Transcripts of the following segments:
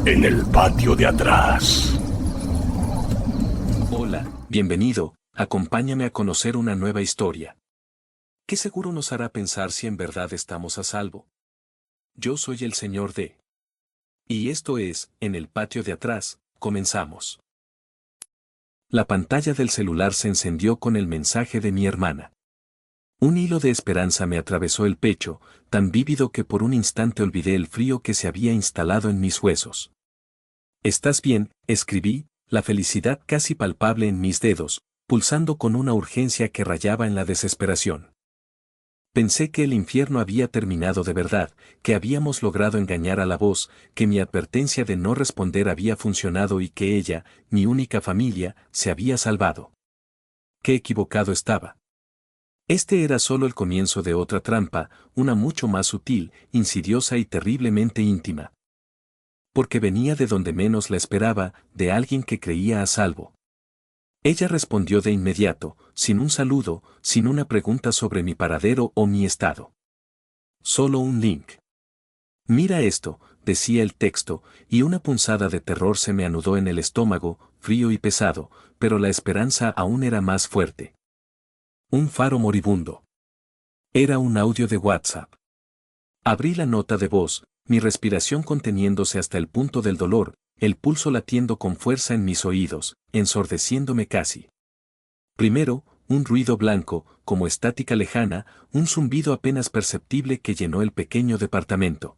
En el patio de atrás. Hola, bienvenido, acompáñame a conocer una nueva historia. Que seguro nos hará pensar si en verdad estamos a salvo. Yo soy el señor D. Y esto es, En el patio de atrás, comenzamos. La pantalla del celular se encendió con el mensaje de mi hermana. Un hilo de esperanza me atravesó el pecho, tan vívido que por un instante olvidé el frío que se había instalado en mis huesos. ¿Estás bien?, escribí, la felicidad casi palpable en mis dedos, pulsando con una urgencia que rayaba en la desesperación. Pensé que el infierno había terminado de verdad, que habíamos logrado engañar a la voz, que mi advertencia de no responder había funcionado y que ella, mi única familia, se había salvado. Qué equivocado estaba. Este era solo el comienzo de otra trampa, una mucho más sutil, insidiosa y terriblemente íntima. Porque venía de donde menos la esperaba, de alguien que creía a salvo. Ella respondió de inmediato, sin un saludo, sin una pregunta sobre mi paradero o mi estado. Solo un link. Mira esto, decía el texto, y una punzada de terror se me anudó en el estómago, frío y pesado, pero la esperanza aún era más fuerte. Un faro moribundo. Era un audio de WhatsApp. Abrí la nota de voz, mi respiración conteniéndose hasta el punto del dolor, el pulso latiendo con fuerza en mis oídos, ensordeciéndome casi. Primero, un ruido blanco, como estática lejana, un zumbido apenas perceptible que llenó el pequeño departamento.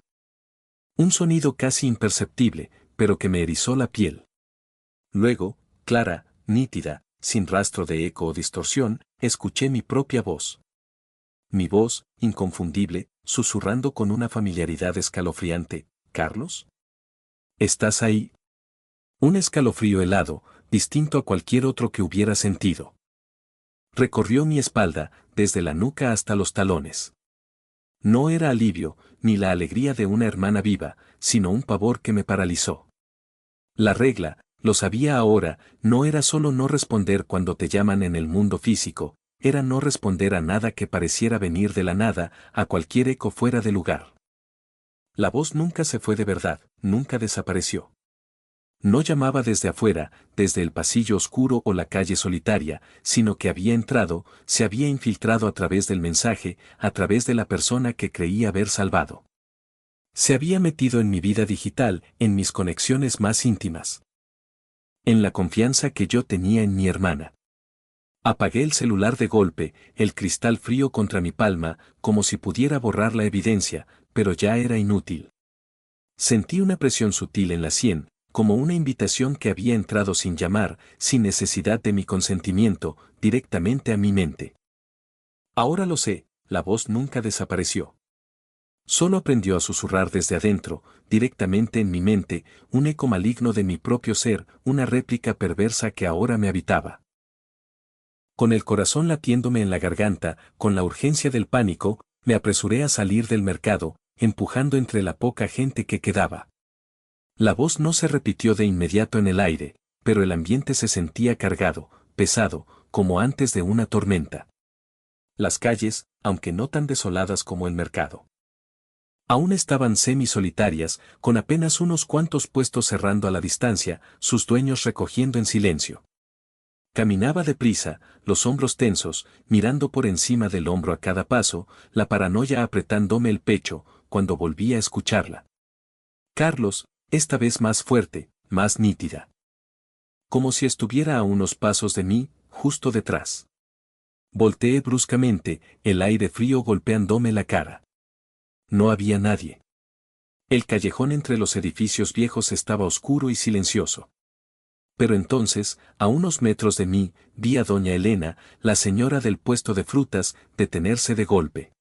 Un sonido casi imperceptible, pero que me erizó la piel. Luego, clara, nítida, sin rastro de eco o distorsión, escuché mi propia voz. Mi voz, inconfundible, susurrando con una familiaridad escalofriante. ¿Carlos? ¿Estás ahí? Un escalofrío helado, distinto a cualquier otro que hubiera sentido. Recorrió mi espalda, desde la nuca hasta los talones. No era alivio, ni la alegría de una hermana viva, sino un pavor que me paralizó. La regla, lo sabía ahora, no era solo no responder cuando te llaman en el mundo físico, era no responder a nada que pareciera venir de la nada, a cualquier eco fuera de lugar. La voz nunca se fue de verdad, nunca desapareció. No llamaba desde afuera, desde el pasillo oscuro o la calle solitaria, sino que había entrado, se había infiltrado a través del mensaje, a través de la persona que creía haber salvado. Se había metido en mi vida digital, en mis conexiones más íntimas. En la confianza que yo tenía en mi hermana. Apagué el celular de golpe, el cristal frío contra mi palma, como si pudiera borrar la evidencia, pero ya era inútil. Sentí una presión sutil en la sien, como una invitación que había entrado sin llamar, sin necesidad de mi consentimiento, directamente a mi mente. Ahora lo sé, la voz nunca desapareció. Solo aprendió a susurrar desde adentro, directamente en mi mente, un eco maligno de mi propio ser, una réplica perversa que ahora me habitaba. Con el corazón latiéndome en la garganta, con la urgencia del pánico, me apresuré a salir del mercado, empujando entre la poca gente que quedaba. La voz no se repitió de inmediato en el aire, pero el ambiente se sentía cargado, pesado, como antes de una tormenta. Las calles, aunque no tan desoladas como el mercado, aún estaban semi-solitarias, con apenas unos cuantos puestos cerrando a la distancia, sus dueños recogiendo en silencio. Caminaba deprisa, los hombros tensos, mirando por encima del hombro a cada paso, la paranoia apretándome el pecho, cuando volví a escucharla. Carlos, esta vez más fuerte, más nítida. Como si estuviera a unos pasos de mí, justo detrás. Volteé bruscamente, el aire frío golpeándome la cara. No había nadie. El callejón entre los edificios viejos estaba oscuro y silencioso. Pero entonces, a unos metros de mí, vi a doña Elena, la señora del puesto de frutas, detenerse de golpe.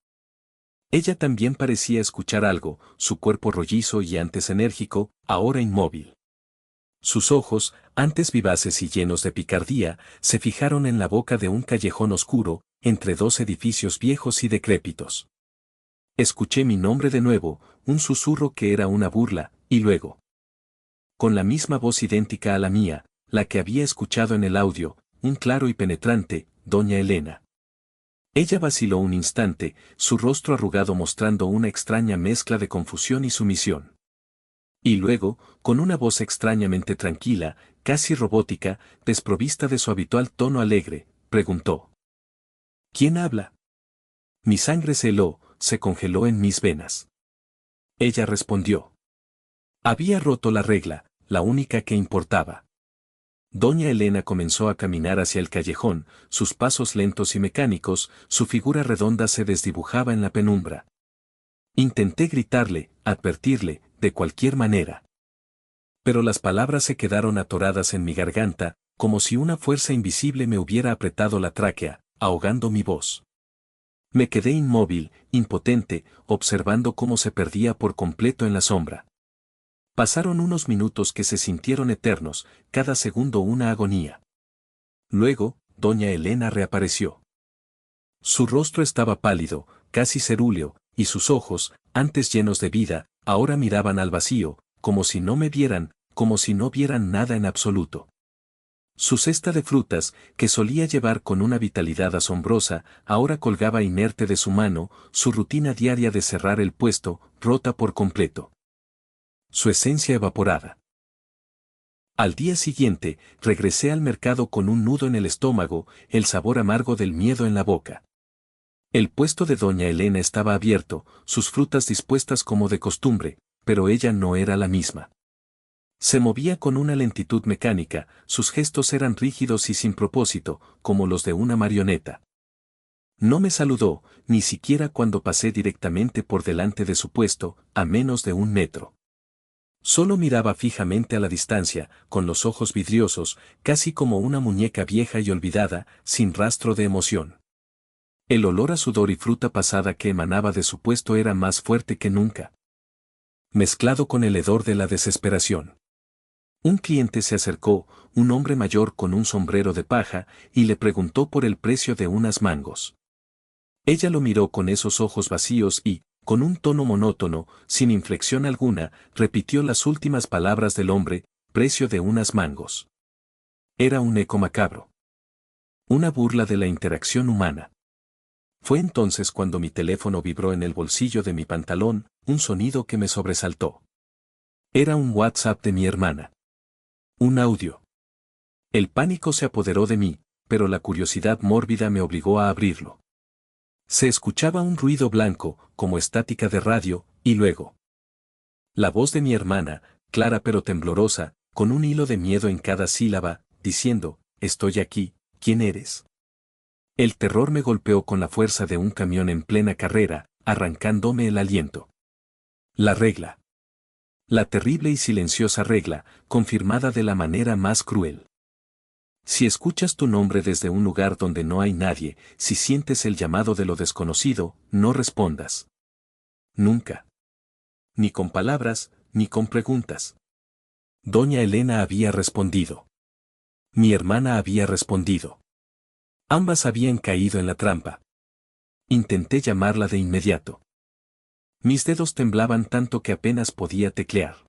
Ella también parecía escuchar algo, su cuerpo rollizo y antes enérgico, ahora inmóvil. Sus ojos, antes vivaces y llenos de picardía, se fijaron en la boca de un callejón oscuro, entre dos edificios viejos y decrépitos. Escuché mi nombre de nuevo, un susurro que era una burla, y luego, con la misma voz idéntica a la mía, la que había escuchado en el audio, un claro y penetrante, doña Elena. Ella vaciló un instante, su rostro arrugado mostrando una extraña mezcla de confusión y sumisión. Y luego, con una voz extrañamente tranquila, casi robótica, desprovista de su habitual tono alegre, preguntó: ¿Quién habla? Mi sangre se heló, se congeló en mis venas. Ella respondió. Había roto la regla, la única que importaba. Doña Elena comenzó a caminar hacia el callejón, sus pasos lentos y mecánicos, su figura redonda se desdibujaba en la penumbra. Intenté gritarle, advertirle, de cualquier manera. Pero las palabras se quedaron atoradas en mi garganta, como si una fuerza invisible me hubiera apretado la tráquea, ahogando mi voz. Me quedé inmóvil, impotente, observando cómo se perdía por completo en la sombra. Pasaron unos minutos que se sintieron eternos, cada segundo una agonía. Luego, doña Elena reapareció. Su rostro estaba pálido, casi cerúleo, y sus ojos, antes llenos de vida, ahora miraban al vacío, como si no me vieran, como si no vieran nada en absoluto. Su cesta de frutas, que solía llevar con una vitalidad asombrosa, ahora colgaba inerte de su mano, su rutina diaria de cerrar el puesto, rota por completo. Su esencia evaporada. Al día siguiente, regresé al mercado con un nudo en el estómago, el sabor amargo del miedo en la boca. El puesto de doña Elena estaba abierto, sus frutas dispuestas como de costumbre, pero ella no era la misma. Se movía con una lentitud mecánica, sus gestos eran rígidos y sin propósito, como los de una marioneta. No me saludó, ni siquiera cuando pasé directamente por delante de su puesto, a menos de 1 metro. Solo miraba fijamente a la distancia, con los ojos vidriosos, casi como una muñeca vieja y olvidada, sin rastro de emoción. El olor a sudor y fruta pasada que emanaba de su puesto era más fuerte que nunca, mezclado con el hedor de la desesperación. Un cliente se acercó, un hombre mayor con un sombrero de paja, y le preguntó por el precio de unas mangos. Ella lo miró con esos ojos vacíos y, con un tono monótono, sin inflexión alguna, repitió las últimas palabras del hombre: precio de unas mangos. Era un eco macabro. Una burla de la interacción humana. Fue entonces cuando mi teléfono vibró en el bolsillo de mi pantalón, un sonido que me sobresaltó. Era un WhatsApp de mi hermana. Un audio. El pánico se apoderó de mí, pero la curiosidad mórbida me obligó a abrirlo. Se escuchaba un ruido blanco, como estática de radio, y luego la voz de mi hermana, clara pero temblorosa, con un hilo de miedo en cada sílaba, diciendo: estoy aquí, ¿quién eres? El terror me golpeó con la fuerza de un camión en plena carrera, arrancándome el aliento. La regla. La terrible y silenciosa regla, confirmada de la manera más cruel. Si escuchas tu nombre desde un lugar donde no hay nadie, si sientes el llamado de lo desconocido, no respondas. Nunca. Ni con palabras, ni con preguntas. Doña Elena había respondido. Mi hermana había respondido. Ambas habían caído en la trampa. Intenté llamarla de inmediato. Mis dedos temblaban tanto que apenas podía teclear.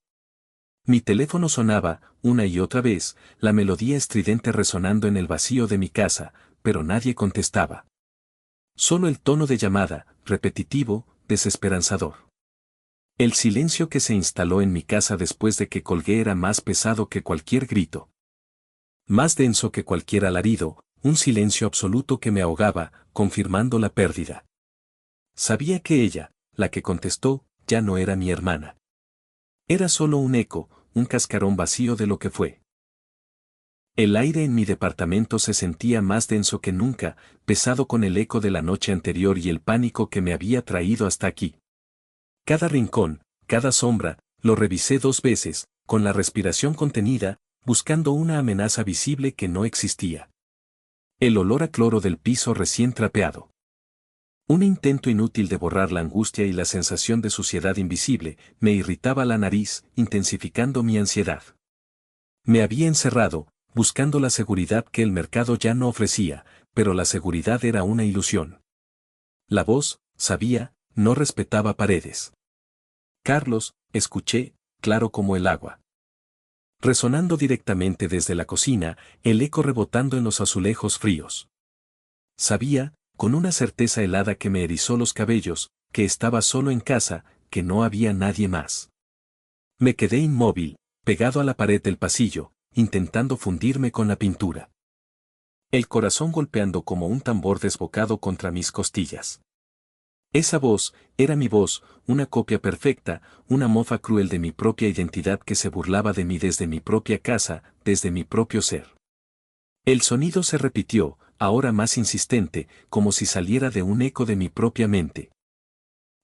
Mi teléfono sonaba, una y otra vez, la melodía estridente resonando en el vacío de mi casa, pero nadie contestaba. Solo el tono de llamada, repetitivo, desesperanzador. El silencio que se instaló en mi casa después de que colgué era más pesado que cualquier grito. Más denso que cualquier alarido, un silencio absoluto que me ahogaba, confirmando la pérdida. Sabía que ella, la que contestó, ya no era mi hermana. Era solo un eco, un cascarón vacío de lo que fue. El aire en mi departamento se sentía más denso que nunca, pesado con el eco de la noche anterior y el pánico que me había traído hasta aquí. Cada rincón, cada sombra, lo revisé 2 veces, con la respiración contenida, buscando una amenaza visible que no existía. El olor a cloro del piso recién trapeado. Un intento inútil de borrar la angustia y la sensación de suciedad invisible, me irritaba la nariz, intensificando mi ansiedad. Me había encerrado, buscando la seguridad que el mercado ya no ofrecía, pero la seguridad era una ilusión. La voz, sabía, no respetaba paredes. Carlos, escuché, claro como el agua. Resonando directamente desde la cocina, el eco rebotando en los azulejos fríos. Sabía, con una certeza helada que me erizó los cabellos, que estaba solo en casa, que no había nadie más. Me quedé inmóvil, pegado a la pared del pasillo, intentando fundirme con la pintura. El corazón golpeando como un tambor desbocado contra mis costillas. Esa voz, era mi voz, una copia perfecta, una mofa cruel de mi propia identidad que se burlaba de mí desde mi propia casa, desde mi propio ser. El sonido se repitió, ahora más insistente, como si saliera de un eco de mi propia mente,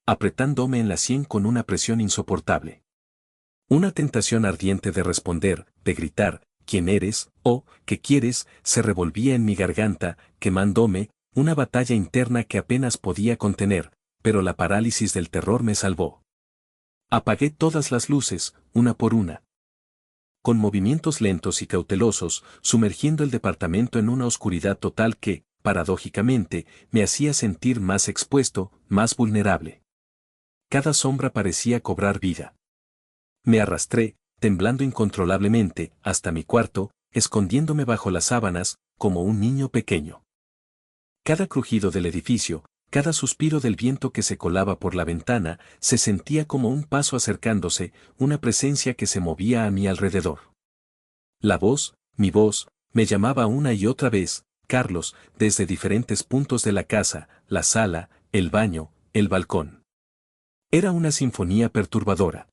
apretándome en la sien con una presión insoportable. Una tentación ardiente de responder, de gritar, ¿quién eres? O, ¿qué quieres? Se revolvía en mi garganta, quemándome, una batalla interna que apenas podía contener, pero la parálisis del terror me salvó. Apagué todas las luces, una por una. Con movimientos lentos y cautelosos, sumergiendo el departamento en una oscuridad total que, paradójicamente, me hacía sentir más expuesto, más vulnerable. Cada sombra parecía cobrar vida. Me arrastré, temblando incontrolablemente, hasta mi cuarto, escondiéndome bajo las sábanas, como un niño pequeño. Cada crujido del edificio, cada suspiro del viento que se colaba por la ventana, se sentía como un paso acercándose, una presencia que se movía a mi alrededor. La voz, mi voz, me llamaba una y otra vez, Carlos, desde diferentes puntos de la casa, la sala, el baño, el balcón. Era una sinfonía perturbadora.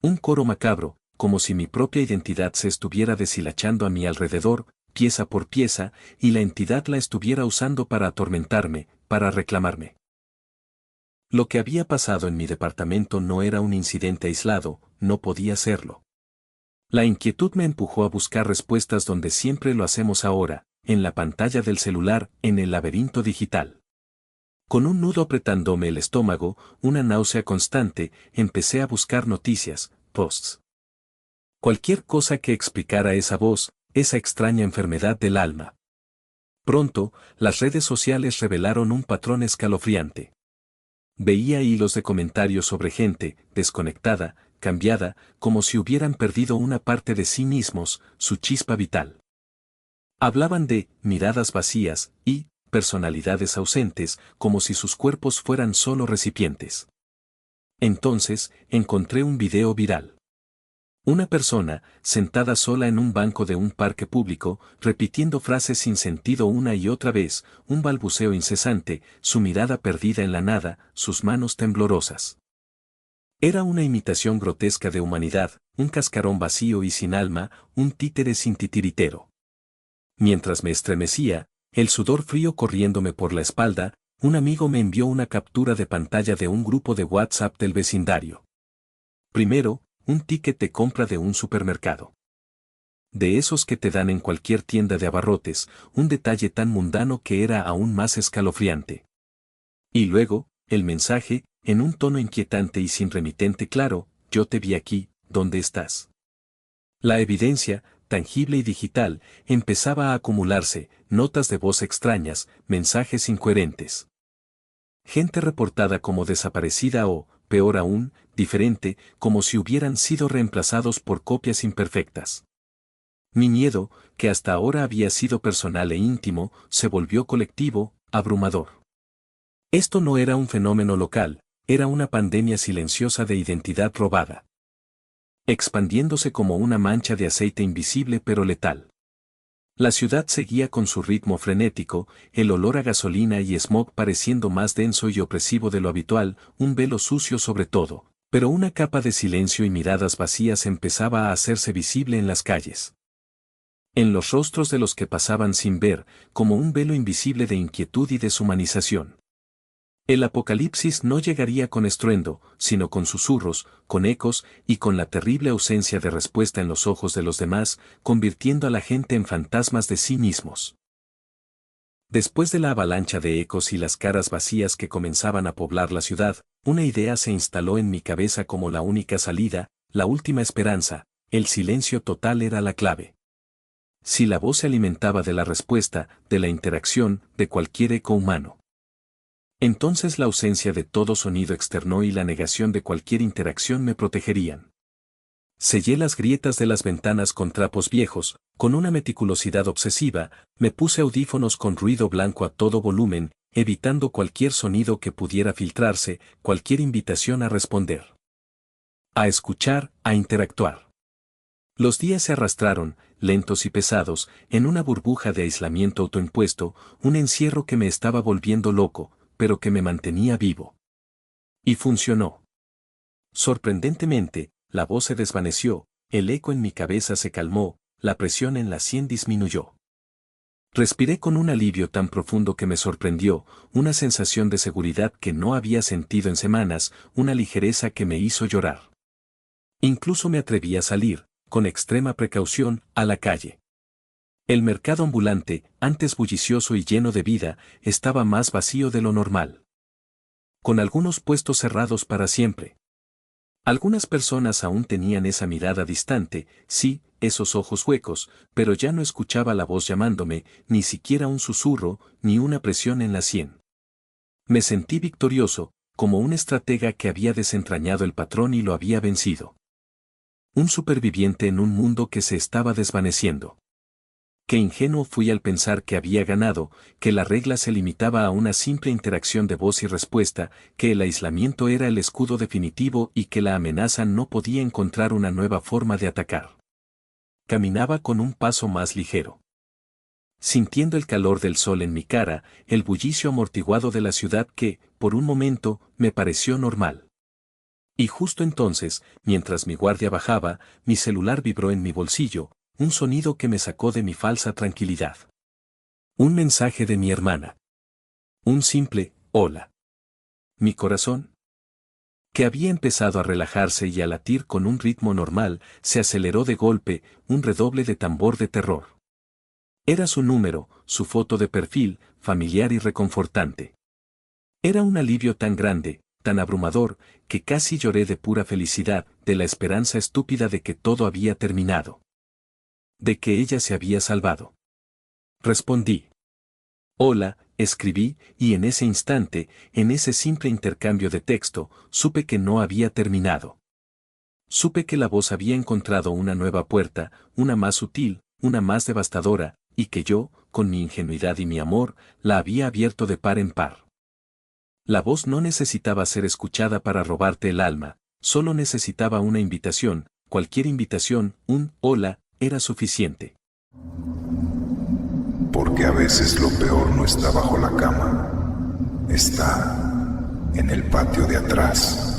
Un coro macabro, como si mi propia identidad se estuviera deshilachando a mi alrededor, pieza por pieza, y la entidad la estuviera usando para atormentarme, para reclamarme. Lo que había pasado en mi departamento no era un incidente aislado, no podía serlo. La inquietud me empujó a buscar respuestas donde siempre lo hacemos ahora, en la pantalla del celular, en el laberinto digital. Con un nudo apretándome el estómago, una náusea constante, empecé a buscar noticias, posts. Cualquier cosa que explicara esa voz, esa extraña enfermedad del alma. Pronto, las redes sociales revelaron un patrón escalofriante. Veía hilos de comentarios sobre gente, desconectada, cambiada, como si hubieran perdido una parte de sí mismos, su chispa vital. Hablaban de miradas vacías y personalidades ausentes, como si sus cuerpos fueran solo recipientes. Entonces, encontré un video viral. Una persona, sentada sola en un banco de un parque público, repitiendo frases sin sentido una y otra vez, un balbuceo incesante, su mirada perdida en la nada, sus manos temblorosas. Era una imitación grotesca de humanidad, un cascarón vacío y sin alma, un títere sin titiritero. Mientras me estremecía, el sudor frío corriéndome por la espalda, un amigo me envió una captura de pantalla de un grupo de WhatsApp del vecindario. Primero, un ticket de compra de un supermercado. De esos que te dan en cualquier tienda de abarrotes, un detalle tan mundano que era aún más escalofriante. Y luego, el mensaje, en un tono inquietante y sin remitente claro, yo te vi aquí, ¿dónde estás? La evidencia, tangible y digital, empezaba a acumularse, notas de voz extrañas, mensajes incoherentes. Gente reportada como desaparecida o, peor aún, diferente, como si hubieran sido reemplazados por copias imperfectas. Mi miedo, que hasta ahora había sido personal e íntimo, se volvió colectivo, abrumador. Esto no era un fenómeno local, era una pandemia silenciosa de identidad robada. Expandiéndose como una mancha de aceite invisible pero letal. La ciudad seguía con su ritmo frenético, el olor a gasolina y smog pareciendo más denso y opresivo de lo habitual, un velo sucio sobre todo, pero una capa de silencio y miradas vacías empezaba a hacerse visible en las calles. En los rostros de los que pasaban sin ver, como un velo invisible de inquietud y deshumanización. El apocalipsis no llegaría con estruendo, sino con susurros, con ecos y con la terrible ausencia de respuesta en los ojos de los demás, convirtiendo a la gente en fantasmas de sí mismos. Después de la avalancha de ecos y las caras vacías que comenzaban a poblar la ciudad, una idea se instaló en mi cabeza como la única salida, la última esperanza, el silencio total era la clave. Si la voz se alimentaba de la respuesta, de la interacción, de cualquier eco humano. Entonces la ausencia de todo sonido externo y la negación de cualquier interacción me protegerían. Sellé las grietas de las ventanas con trapos viejos, con una meticulosidad obsesiva, me puse audífonos con ruido blanco a todo volumen, evitando cualquier sonido que pudiera filtrarse, cualquier invitación a responder. a escuchar, a interactuar. Los días se arrastraron, lentos y pesados, en una burbuja de aislamiento autoimpuesto, un encierro que me estaba volviendo loco, pero que me mantenía vivo. Y funcionó. Sorprendentemente, la voz se desvaneció, el eco en mi cabeza se calmó, la presión en la sien disminuyó. Respiré con un alivio tan profundo que me sorprendió, una sensación de seguridad que no había sentido en semanas, una ligereza que me hizo llorar. Incluso me atreví a salir, con extrema precaución, a la calle. El mercado ambulante, antes bullicioso y lleno de vida, estaba más vacío de lo normal. Con algunos puestos cerrados para siempre. Algunas personas aún tenían esa mirada distante, sí, esos ojos huecos, pero ya no escuchaba la voz llamándome, ni siquiera un susurro, ni una presión en la sien. Me sentí victorioso, como un estratega que había desentrañado el patrón y lo había vencido. Un superviviente en un mundo que se estaba desvaneciendo. Qué ingenuo fui al pensar que había ganado, que la regla se limitaba a una simple interacción de voz y respuesta, que el aislamiento era el escudo definitivo y que la amenaza no podía encontrar una nueva forma de atacar. Caminaba con un paso más ligero. Sintiendo el calor del sol en mi cara, el bullicio amortiguado de la ciudad que, por un momento, me pareció normal. Y justo entonces, mientras mi guardia bajaba, mi celular vibró en mi bolsillo, un sonido que me sacó de mi falsa tranquilidad. Un mensaje de mi hermana. Un simple, hola. Mi corazón, que había empezado a relajarse y a latir con un ritmo normal, se aceleró de golpe, un redoble de tambor de terror. Era su número, su foto de perfil, familiar y reconfortante. Era un alivio tan grande, tan abrumador, que casi lloré de pura felicidad, de la esperanza estúpida de que todo había terminado. De que ella se había salvado. Respondí. Hola, escribí, y en ese instante, en ese simple intercambio de texto, supe que no había terminado. Supe que la voz había encontrado una nueva puerta, una más sutil, una más devastadora, y que yo, con mi ingenuidad y mi amor, la había abierto de par en par. La voz no necesitaba ser escuchada para robarte el alma, solo necesitaba una invitación, cualquier invitación, un hola, era suficiente. Porque a veces lo peor no está bajo la cama, está en el patio de atrás.